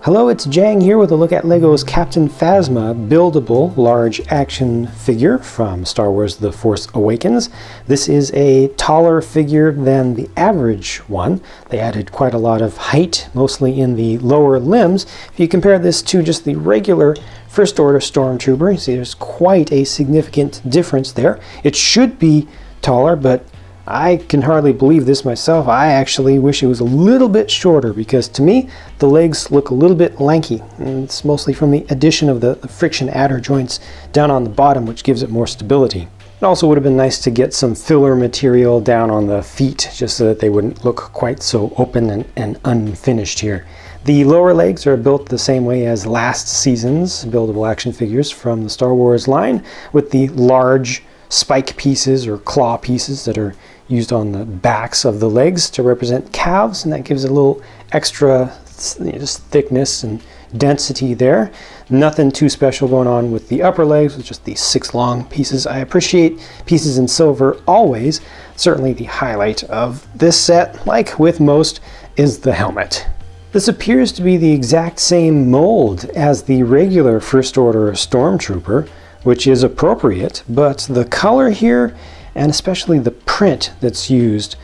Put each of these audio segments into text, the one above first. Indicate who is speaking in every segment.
Speaker 1: Hello, it's Jang here with a look at LEGO's Captain Phasma buildable large action figure from Star Wars The Force Awakens. This is a taller figure than the average one. They added quite a lot of height, mostly in the lower limbs. If you compare this to just the regular First Order Stormtrooper, you see there's quite a significant difference there. It should be taller, but I can hardly believe this myself. I actually wish it was a little bit shorter because to me the legs look a little bit lanky, and it's mostly from the addition of the friction adder joints down on the bottom, which gives it more stability. It also would have been nice to get some filler material down on the feet just so that they wouldn't look quite so open and unfinished here. The lower legs are built the same way as last season's buildable action figures from the Star Wars line, with the large spike pieces or claw pieces that are used on the backs of the legs to represent calves, and that gives it a little extra just thickness and density there. Nothing too special going on with the upper legs with just these 6 long pieces. I appreciate pieces in silver always. Certainly the highlight of this set, like with most, is the helmet. This appears to be the exact same mold as the regular First Order Stormtrooper, which is appropriate, but the color here, and especially the print that's used,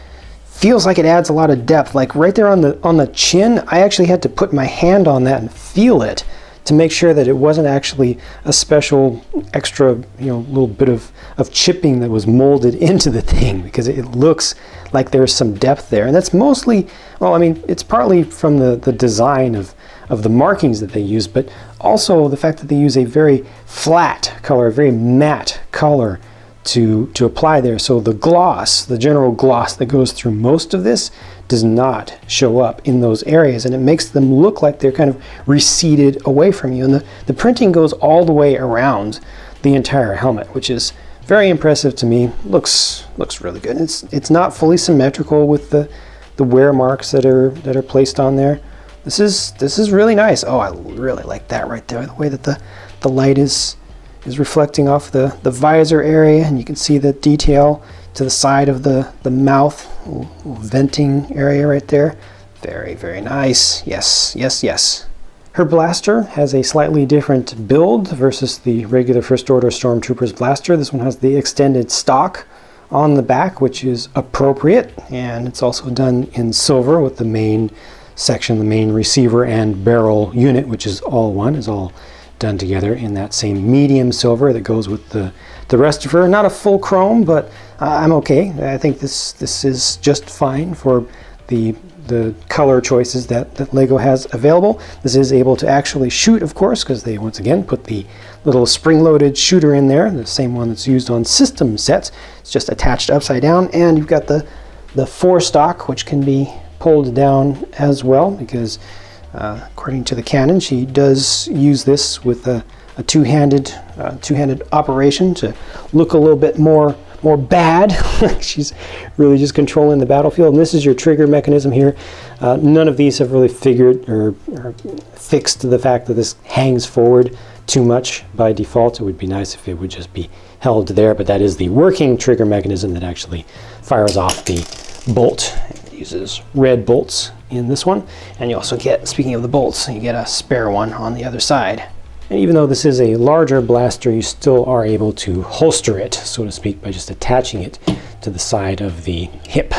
Speaker 1: feels like it adds a lot of depth. Like right there on the chin, I actually had to put my hand on that and feel it to make sure that it wasn't actually a special extra, little bit of chipping that was molded into the thing, because it looks like there's some depth there. And that's mostly, well, I mean, it's partly from the design of the markings that they use, but also the fact that they use a very flat color, a very matte color to apply there. So the gloss, the general gloss that goes through most of this, does not show up in those areas, and it makes them look like they're kind of receded away from you. And the printing goes all the way around the entire helmet, which is very impressive to me. Looks really good. It's not fully symmetrical with the wear marks that are placed on there. This is really nice. Oh, I really like that right there. The way that the light is reflecting off the visor area, and you can see the detail to the side of the mouth, little venting area right there. Very, very nice. Yes, yes, yes. Her blaster has a slightly different build versus the regular First Order Stormtrooper's blaster. This one has the extended stock on the back, which is appropriate, and it's also done in silver with the main section, the main receiver and barrel unit, which is all one, is all done together in that same medium silver that goes with the rest of her. Not a full chrome, but I'm okay. I think this is just fine for the color choices that LEGO has available. This is able to actually shoot, of course, because they once again put the little spring-loaded shooter in there, the same one that's used on system sets. It's just attached upside down, and you've got the forestock, which can be pulled down as well, because according to the canon, she does use this with a two-handed operation to look a little bit more bad. She's really just controlling the battlefield. And this is your trigger mechanism here. None of these have really figured or fixed the fact that this hangs forward too much by default. It would be nice if it would just be held there, but that is the working trigger mechanism that actually fires off the bolt. It uses red bolts in this one, and you also get, speaking of the bolts, you get a spare one on the other side. And even though this is a larger blaster, you still are able to holster it, so to speak, by just attaching it to the side of the hip.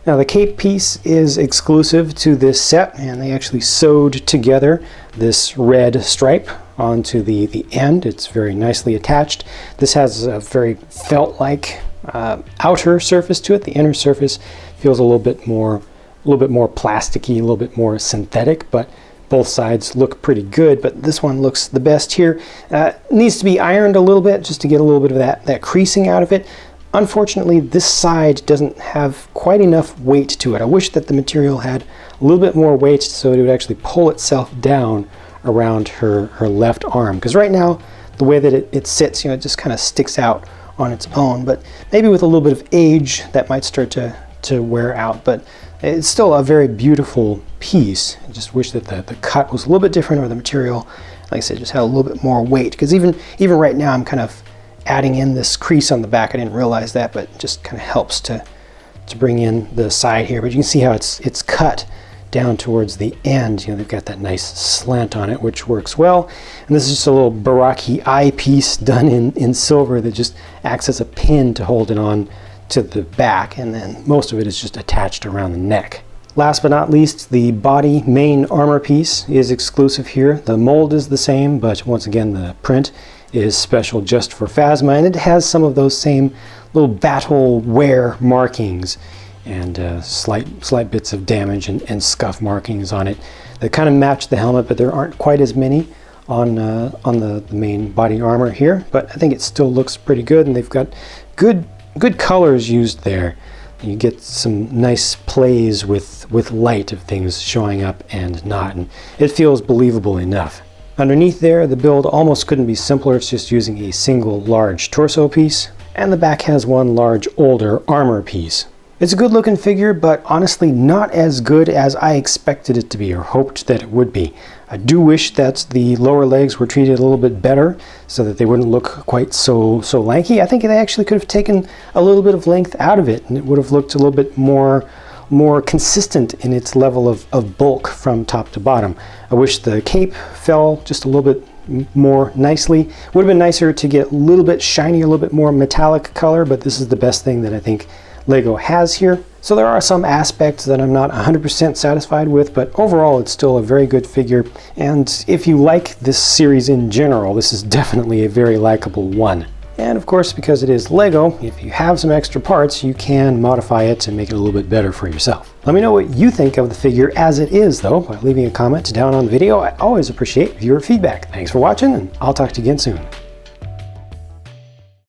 Speaker 1: Now the cape piece is exclusive to this set, and they actually sewed together this red stripe onto the end. It's very nicely attached. This has a very felt-like outer surface to it. The inner surface feels a little bit more plasticky, a little bit more synthetic, but both sides look pretty good, but this one looks the best here. Needs to be ironed a little bit just to get a little bit of that creasing out of it. Unfortunately, this side doesn't have quite enough weight to it. I wish that the material had a little bit more weight so it would actually pull itself down around her left arm, because right now the way that it sits, it just kind of sticks out on its own, but maybe with a little bit of age that might start to wear out. But it's still a very beautiful piece. I just wish that the cut was a little bit different, or the material, like I said, just had a little bit more weight, because even right now I'm kind of adding in this crease on the back. I didn't realize that, but it just kind of helps to bring in the side here. But you can see how it's cut down towards the end. They've got that nice slant on it, which works well. And this is just a little Baraki eyepiece done in silver that just acts as a pin to hold it on to the back, and then most of it is just attached around the neck. Last but not least, the body main armor piece is exclusive here. The mold is the same, but once again the print is special just for Phasma, and it has some of those same little battle wear markings and slight bits of damage and scuff markings on it that kind of match the helmet, but there aren't quite as many on the main body armor here. But I think it still looks pretty good, and they've got good colors used there. You get some nice plays with light of things showing up and not, and it feels believable enough. Underneath there, the build almost couldn't be simpler. It's just using a single large torso piece, and the back has one large older armor piece. It's a good looking figure, but honestly not as good as I expected it to be or hoped that it would be. I do wish that the lower legs were treated a little bit better so that they wouldn't look quite so lanky. I think they actually could have taken a little bit of length out of it, and it would have looked a little bit more consistent in its level of bulk from top to bottom. I wish the cape fell just a little bit more nicely. Would have been nicer to get a little bit shiny, a little bit more metallic color, but this is the best thing that I think Lego has here. So there are some aspects that I'm not 100% satisfied with, but overall it's still a very good figure. And if you like this series in general, this is definitely a very likable one. And of course, because it is Lego, if you have some extra parts, you can modify it and make it a little bit better for yourself. Let me know what you think of the figure as it is, though, by leaving a comment down on the video. I always appreciate viewer feedback. Thanks for watching, and I'll talk to you again soon.